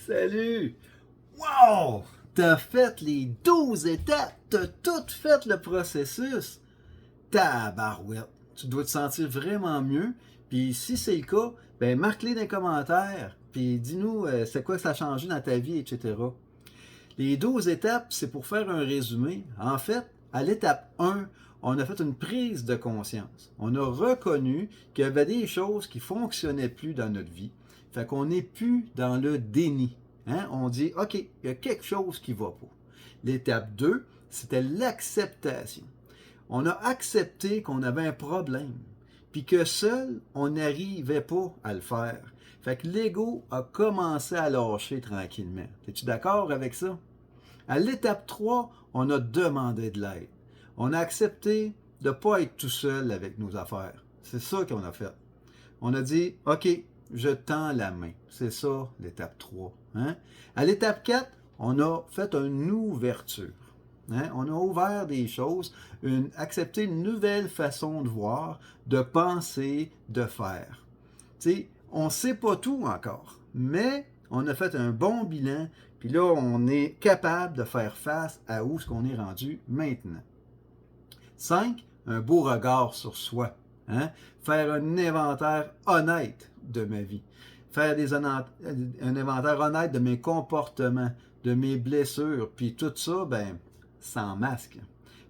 Salut! Wow! T'as fait les 12 étapes! T'as tout fait le processus! Tabarouette! Tu dois te sentir vraiment mieux. Puis si c'est le cas, ben marque-les dans les commentaires. Puis dis-nous c'est quoi que ça a changé dans ta vie, etc. Les 12 étapes, c'est pour faire un résumé. En fait, à l'étape 1, on a fait une prise de conscience. On a reconnu qu'il y avait des choses qui ne fonctionnaient plus dans notre vie. Fait qu'on n'est plus dans le déni. Hein? On dit, OK, il y a quelque chose qui ne va pas. L'étape 2, c'était l'acceptation. On a accepté qu'on avait un problème, puis que seul, on n'arrivait pas à le faire. Fait que l'ego a commencé à lâcher tranquillement. Es-tu d'accord avec ça? À l'étape 3, on a demandé de l'aide. On a accepté de ne pas être tout seul avec nos affaires. C'est ça qu'on a fait. On a dit, OK, je tends la main. C'est ça l'étape 3. Hein? À l'étape 4, on a fait une ouverture. Hein? On a ouvert des choses, accepté une nouvelle façon de voir, de penser, de faire. T'sais, on ne sait pas tout encore, mais on a fait un bon bilan, puis là, on est capable de faire face à où ce qu'on est rendu maintenant. 5. Un beau regard sur soi. Hein? Faire un inventaire honnête de ma vie. Faire un inventaire honnête de mes comportements, de mes blessures, puis tout ça, ben, sans masque.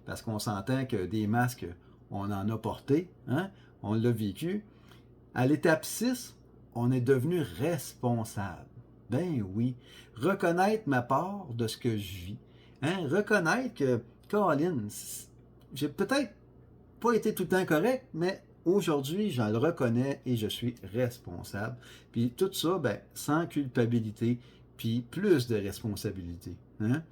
Parce qu'on s'entend que des masques, on en a porté, hein? On l'a vécu. À l'étape 6, on est devenu responsable. Ben oui, reconnaître ma part de ce que je vis. Hein? Reconnaître que, Caroline, j'ai peut-être pas été tout le temps correct, mais aujourd'hui, je le reconnais et je suis responsable. Puis tout ça, ben, sans culpabilité, puis plus de responsabilité. Hein?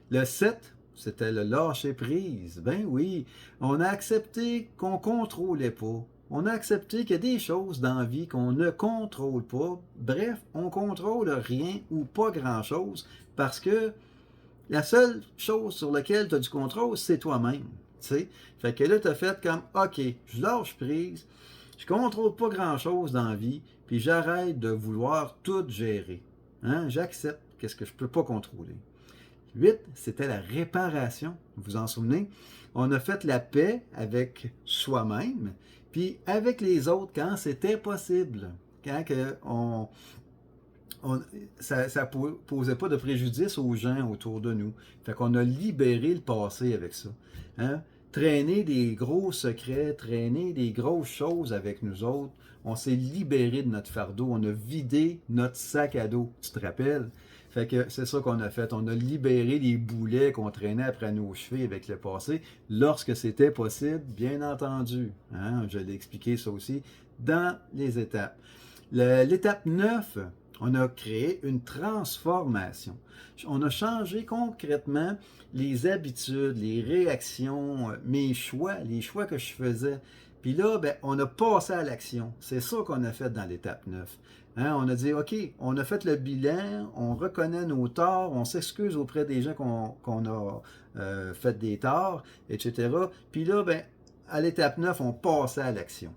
Le 7, c'était le lâcher prise. Ben oui, on a accepté qu'on ne contrôlait pas. On a accepté qu'il y a des choses dans la vie qu'on ne contrôle pas. Bref, on ne contrôle rien ou pas grand-chose parce que la seule chose sur laquelle tu as du contrôle, c'est toi-même. T'sais? Fait que là, tu as fait comme, OK, je lâche prise, je ne contrôle pas grand-chose dans la vie, puis j'arrête de vouloir tout gérer. Hein? J'accepte qu'est-ce que je ne peux pas contrôler. 8, c'était la réparation. Vous vous en souvenez? On a fait la paix avec soi-même, puis avec les autres quand c'était possible. Quand ça ne posait pas de préjudice aux gens autour de nous. Fait qu'on a libéré le passé avec ça. Hein? Traîner des gros secrets, traîner des grosses choses avec nous autres. On s'est libéré de notre fardeau. On a vidé notre sac à dos. Tu te rappelles? Fait que c'est ça qu'on a fait. On a libéré les boulets qu'on traînait après nos chevilles avec le passé lorsque c'était possible, bien entendu. Hein? Je l'ai expliqué ça aussi dans les étapes. L'étape 9, on a créé une transformation. On a changé concrètement les habitudes, les réactions, mes choix, les choix que je faisais. Puis là, ben, on a passé à l'action. C'est ça qu'on a fait dans l'étape 9. Hein, on a dit, OK, on a fait le bilan, on reconnaît nos torts, on s'excuse auprès des gens qu'on a fait des torts, etc. Puis là, ben, à l'étape 9, on passait à l'action.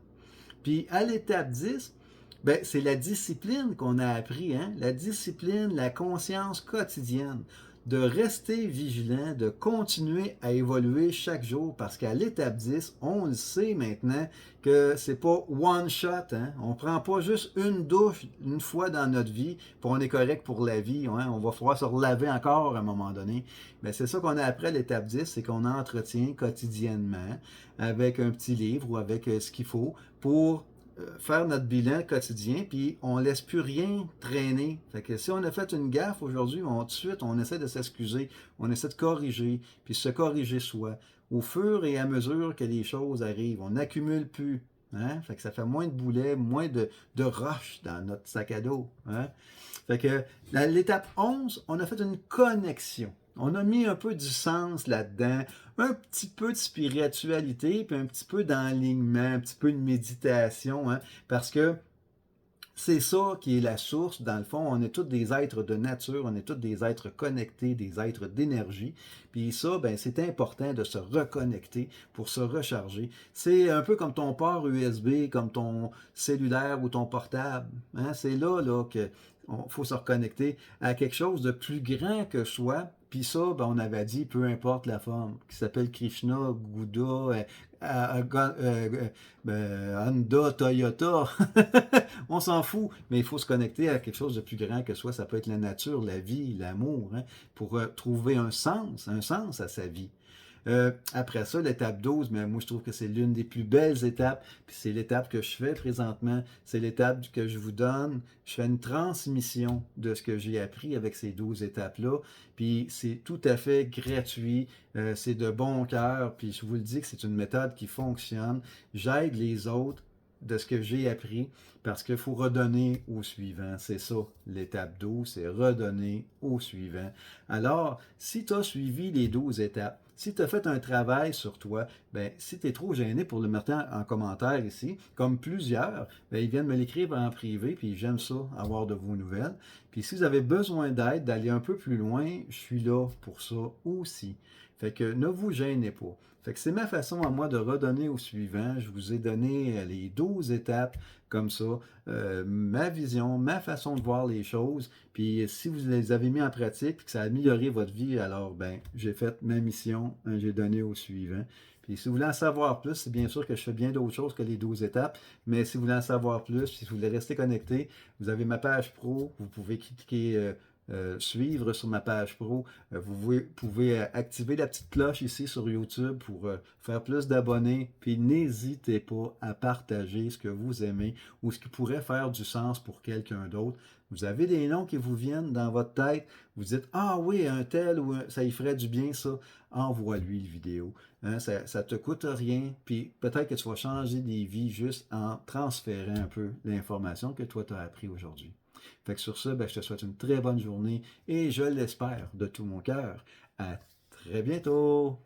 Puis à l'étape 10, ben, c'est la discipline qu'on a appris, hein? La discipline, la conscience quotidienne, de rester vigilant, de continuer à évoluer chaque jour, parce qu'à l'étape 10, on le sait maintenant que c'est pas one shot, hein? On prend pas juste une douche une fois dans notre vie, puis on est correct pour la vie, hein? On va falloir se relaver encore à un moment donné. Mais c'est ça qu'on a appris à l'étape 10, c'est qu'on entretient quotidiennement avec un petit livre ou avec ce qu'il faut pour faire notre bilan quotidien, puis on ne laisse plus rien traîner. Fait que si on a fait une gaffe aujourd'hui, tout de suite, on essaie de s'excuser, on essaie de corriger, puis se corriger soi. Au fur et à mesure que les choses arrivent, on n'accumule plus. Hein? Fait que ça fait moins de boulets, moins de roches dans notre sac à dos. Hein? Fait que à l'étape 11, on a fait une connexion. On a mis un peu du sens là-dedans, un petit peu de spiritualité, puis un petit peu d'enlignement, un petit peu de méditation, hein, parce que c'est ça qui est la source, dans le fond, on est tous des êtres de nature, on est tous des êtres connectés, des êtres d'énergie, puis ça, ben, c'est important de se reconnecter pour se recharger. C'est un peu comme ton port USB, comme ton cellulaire ou ton portable, hein? C'est là que faut se reconnecter à quelque chose de plus grand que soi. Puis ça, ben, on avait dit, peu importe la forme, qui s'appelle Krishna, Bouddha, Honda, Toyota, on s'en fout, mais il faut se connecter à quelque chose de plus grand que soi. Ça peut être la nature, la vie, l'amour, hein, pour trouver un sens à sa vie. Après ça, l'étape 12, mais moi je trouve que c'est l'une des plus belles étapes, puis c'est l'étape que je fais présentement, c'est l'étape que je vous donne, je fais une transmission de ce que j'ai appris avec ces 12 étapes-là, puis c'est tout à fait gratuit, c'est de bon cœur, puis je vous le dis que c'est une méthode qui fonctionne, j'aide les autres de ce que j'ai appris, parce qu'il faut redonner au suivant. C'est ça, l'étape 12, c'est redonner au suivant. Alors, si tu as suivi les 12 étapes, si tu as fait un travail sur toi, ben, si tu es trop gêné pour le mettre en commentaire ici, comme plusieurs, ben, ils viennent me l'écrire en privé, puis j'aime ça, avoir de vos nouvelles. Puis si vous avez besoin d'aide, d'aller un peu plus loin, je suis là pour ça aussi. Fait que ne vous gênez pas. Fait que c'est ma façon à moi de redonner au suivant. Je vous ai donné les 12 étapes comme ça, ma vision, ma façon de voir les choses. Puis si vous les avez mis en pratique et que ça a amélioré votre vie, alors ben j'ai fait ma mission, hein, j'ai donné au suivant. Puis si vous voulez en savoir plus, c'est bien sûr que je fais bien d'autres choses que les 12 étapes, mais si vous voulez en savoir plus, si vous voulez rester connecté, vous avez ma page pro, vous pouvez cliquer suivre sur ma page pro. Vous pouvez activer la petite cloche ici sur YouTube pour faire plus d'abonnés. Puis n'hésitez pas à partager ce que vous aimez ou ce qui pourrait faire du sens pour quelqu'un d'autre. Vous avez des noms qui vous viennent dans votre tête. Vous dites, ah oui, un tel, ou ça y ferait du bien ça. Envoie-lui la vidéo. Hein, ça ne te coûte rien. Puis peut-être que tu vas changer des vies juste en transférant un peu l'information que toi tu as appris aujourd'hui. Fait que sur ça, ben, je te souhaite une très bonne journée et je l'espère de tout mon cœur. À très bientôt!